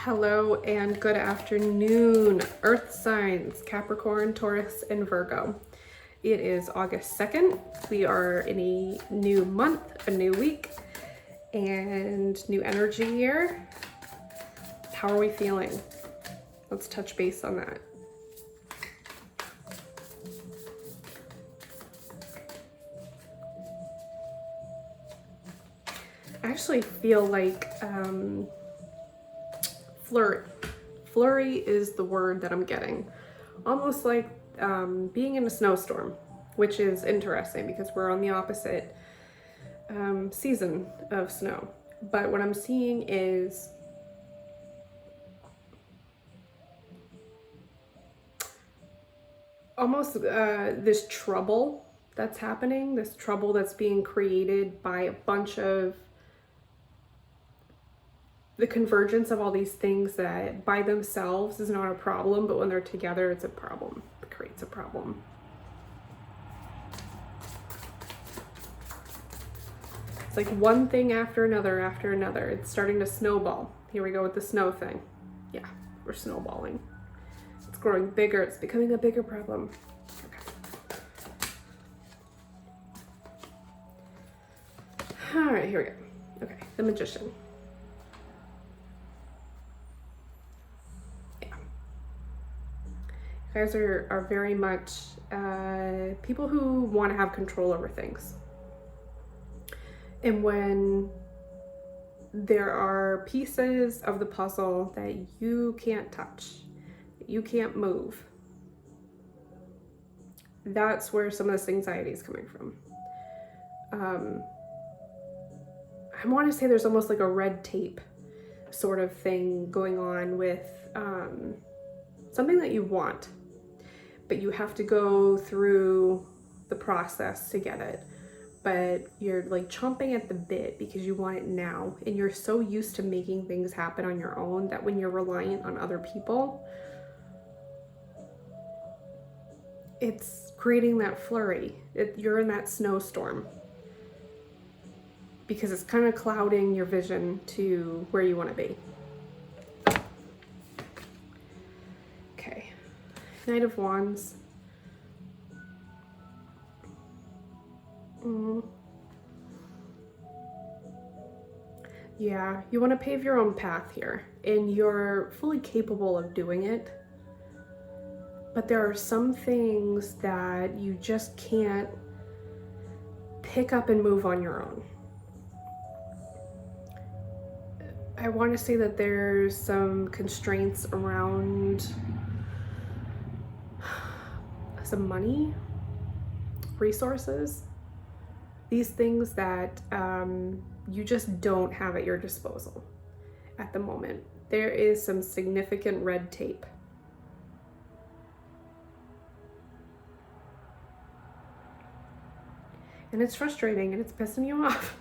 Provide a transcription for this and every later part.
Hello and good afternoon, Earth signs, Capricorn, Taurus, and Virgo. It is August 2nd. We are in a new month, a new week, and new energy here. How are we feeling? Let's touch base on that. I actually feel like flurry is the word that I'm getting. Almost like being in a snowstorm, which is interesting because we're on the opposite season of snow. But what I'm seeing is almost this trouble that's happening, this trouble that's being created by a bunch of the convergence of all these things that by themselves is not a problem, but when they're together, it's a problem. It creates a problem. It's like one thing after another after another. It's starting to snowball. Here we go with the snow thing. Yeah, we're snowballing. It's growing bigger. It's becoming a bigger problem. Okay. All right, here we go. Okay, the Magician. You guys are very much people who want to have control over things. And when there are pieces of the puzzle that you can't touch, you can't move, that's where some of this anxiety is coming from. I want to say there's almost like a red tape sort of thing going on with something that you want, but you have to go through the process to get it. But you're like chomping at the bit because you want it now, and you're so used to making things happen on your own that when you're reliant on other people, it's creating that flurry. You're in that snowstorm because it's kind of clouding your vision to where you want to be. Okay, Knight of Wands. Yeah, you want to pave your own path here, and you're fully capable of doing it. But there are some things that you just can't pick up and move on your own. I want to say that there's some constraints around some money, resources, these things that you just don't have at your disposal at the moment. There is some significant red tape. And it's frustrating and it's pissing you off.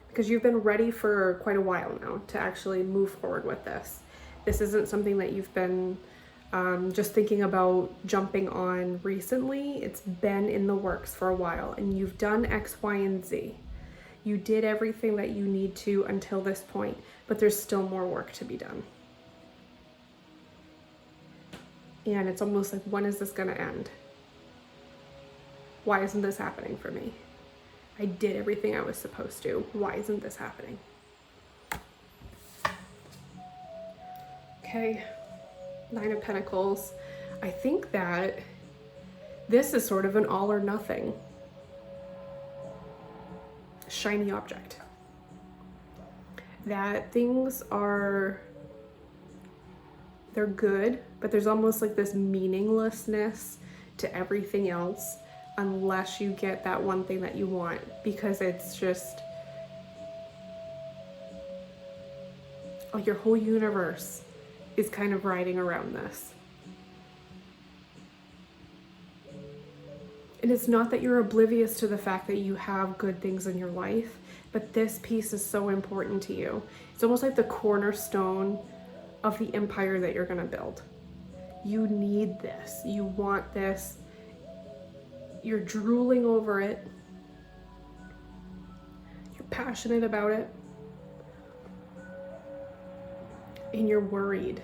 Because you've been ready for quite a while now to actually move forward with this. This isn't something that you've been just thinking about jumping on recently. It's been in the works for a while, and you've done X, Y, and Z. You did everything that you need to until this point, but there's still more work to be done. And it's almost like, when is this gonna end? Why isn't this happening for me? I did everything I was supposed to. Why isn't this happening? Okay. Nine of Pentacles. I think that this is sort of an all or nothing shiny object. That things are, they're good, but there's almost like this meaninglessness to everything else unless you get that one thing that you want, because it's just, oh, your whole universe is kind of riding around this. And it's not that you're oblivious to the fact that you have good things in your life, but this piece is so important to you. It's almost like the cornerstone of the empire that you're gonna build. You need this, you want this, you're drooling over it, you're passionate about it. and you're worried.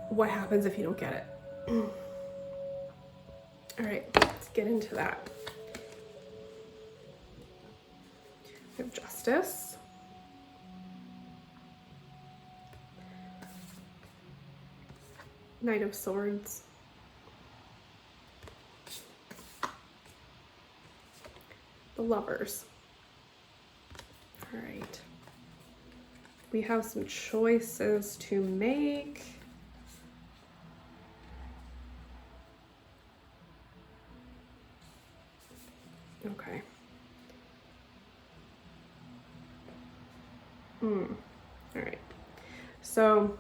What happens if you don't get it? All right, let's get into that. We have Justice. Knight of Swords. The Lovers. All right. We have some choices to make. Okay. All right. So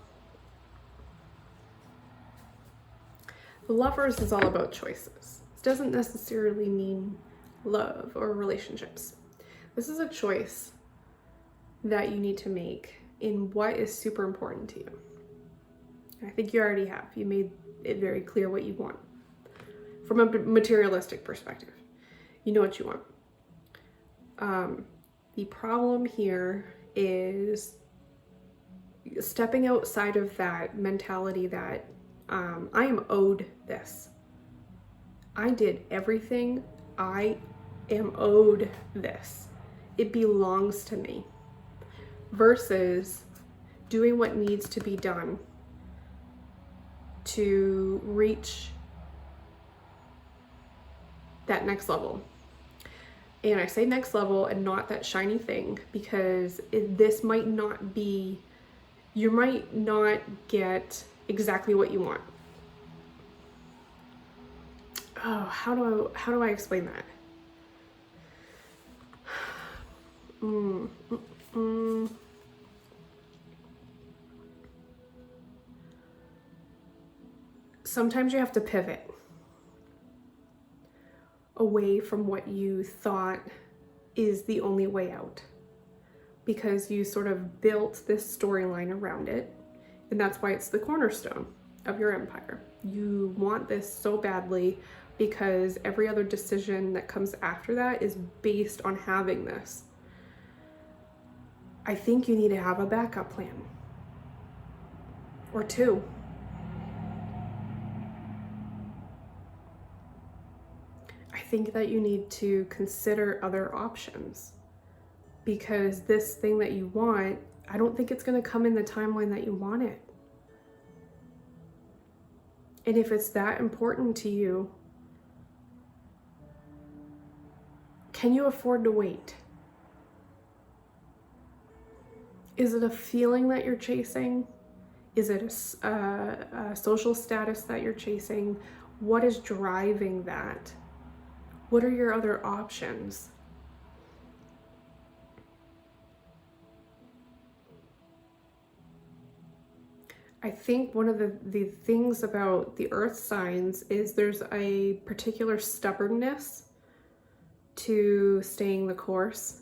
the Lovers is all about choices. It doesn't necessarily mean love or relationships. This is a choice that you need to make in what is super important to you. I think you already have. You made it very clear what you want. From a materialistic perspective, you know what you want. The problem here is stepping outside of that mentality that I am owed this. I did everything. I am owed this. It belongs to me. Versus doing what needs to be done to reach that next level. And I say next level and not that shiny thing, because this might not be, you might not get exactly what you want. Oh, how do I explain that? Sometimes you have to pivot away from what you thought is the only way out, because you sort of built this storyline around it, and that's why it's the cornerstone of your empire. You want this so badly because every other decision that comes after that is based on having this. I think you need to have a backup plan or two. I think that you need to consider other options, because this thing that you want, I don't think it's going to come in the timeline that you want it. And if it's that important to you, can you afford to wait? Is it a feeling that you're chasing? Is it a social status that you're chasing? What is driving that? What are your other options? I think one of the things about the earth signs is there's a particular stubbornness to staying the course.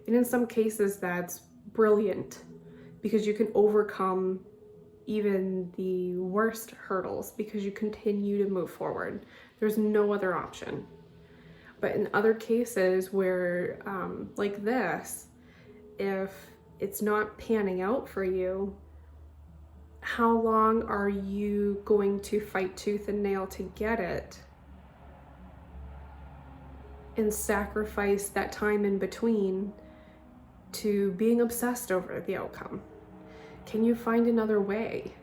And in some cases that's brilliant, because you can overcome even the worst hurdles because you continue to move forward. There's no other option. But in other cases where, like this, if it's not panning out for you, how long are you going to fight tooth and nail to get it and sacrifice that time in between to being obsessed over the outcome? Can you find another way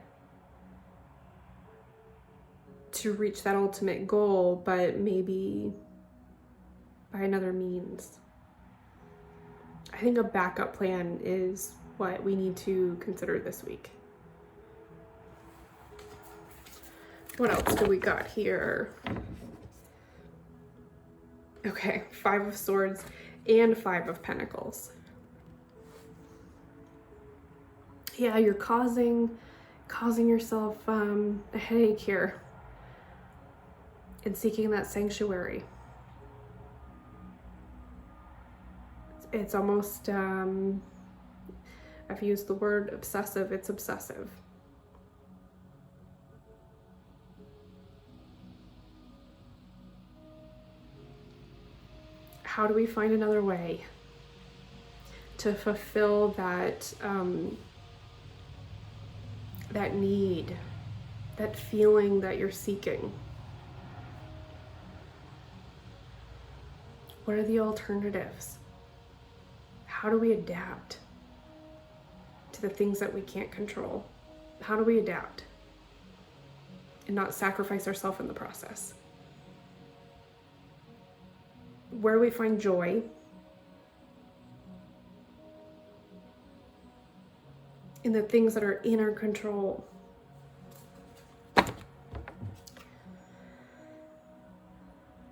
to reach that ultimate goal, but maybe by another means? I think a backup plan is what we need to consider this week. What else do we got here? Okay, 5 of Swords and 5 of Pentacles. Yeah, you're causing yourself a headache here and seeking that sanctuary. It's almost, I've used the word obsessive, it's obsessive. How do we find another way to fulfill that that need, that feeling that you're seeking? What are the alternatives? How do we adapt to the things that we can't control? How do we adapt and not sacrifice ourselves in the process? Where do we find joy in the things that are in our control?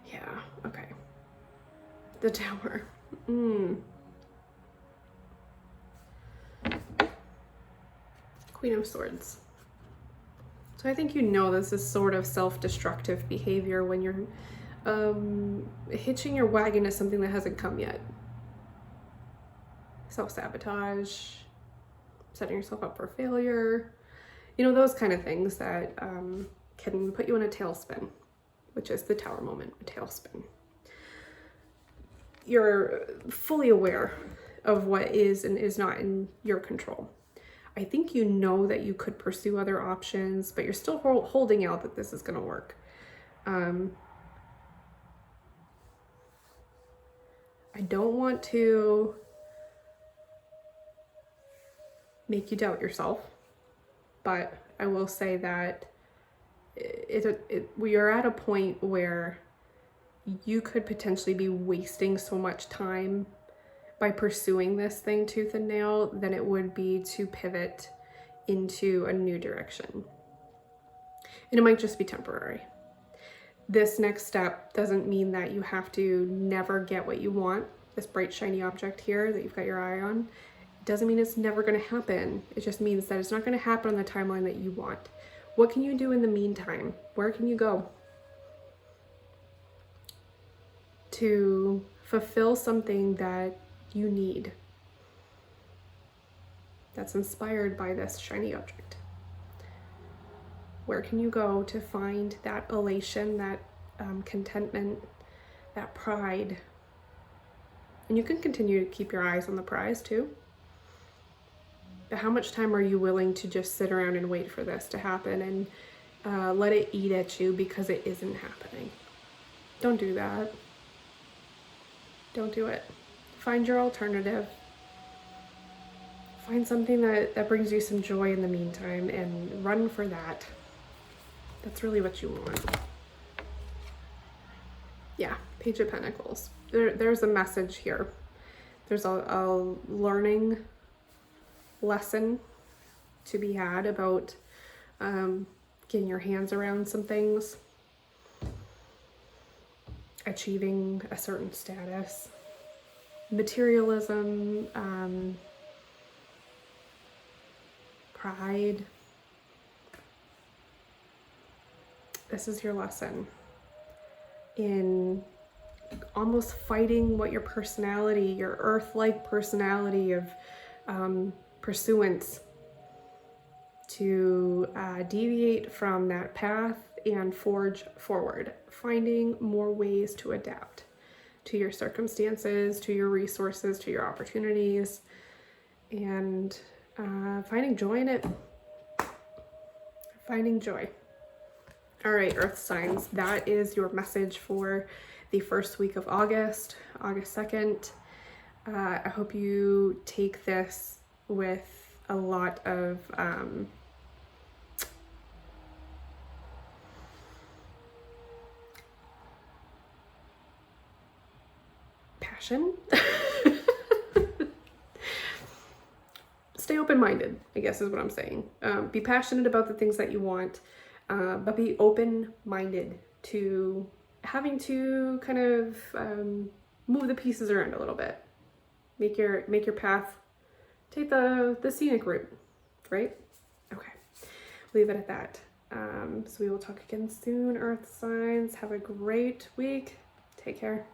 Yeah, okay. The Tower. Queen of Swords. So I think you know this is sort of self-destructive behavior when you're hitching your wagon to something that hasn't come yet. Self-sabotage, setting yourself up for failure, you know, those kind of things that can put you in a tailspin, which is the Tower moment, a tailspin. You're fully aware of what is and is not in your control. I think you know that you could pursue other options, but you're still holding out that this is going to work. I don't want to make you doubt yourself, but I will say that we are at a point where you could potentially be wasting so much time by pursuing this thing tooth and nail than it would be to pivot into a new direction. And it might just be temporary. This next step doesn't mean that you have to never get what you want, this bright shiny object here that you've got your eye on. It doesn't mean it's never going to happen. It just means that it's not going to happen on the timeline that you want. What can you do in the meantime? Where can you go to fulfill something that you need, that's inspired by this shiny object? Where can you go to find that elation, that contentment, that pride? And you can continue to keep your eyes on the prize too. But how much time are you willing to just sit around and wait for this to happen and let it eat at you because it isn't happening? Don't do that. Don't do it. Find your alternative. Find something that brings you some joy in the meantime and run for that. That's really what you want. Yeah, Page of Pentacles. There's a message here. There's a learning lesson to be had about getting your hands around some things, achieving a certain status, materialism, pride. This is your lesson in almost fighting what your personality, your earth-like personality of pursuance, to deviate from that path and forge forward, finding more ways to adapt to your circumstances, to your resources, to your opportunities, and finding joy in it. Finding joy. All right, Earth signs, that is your message for the first week of August, August 2nd. I hope you take this with a lot of passion. Stay open-minded, I guess is what I'm saying. Be passionate about the things that you want, but be open-minded to having to kind of move the pieces around a little bit. Make your path, take the scenic route, right? Okay, leave it at that. So we will talk again soon, Earth signs. Have a great week. Take care.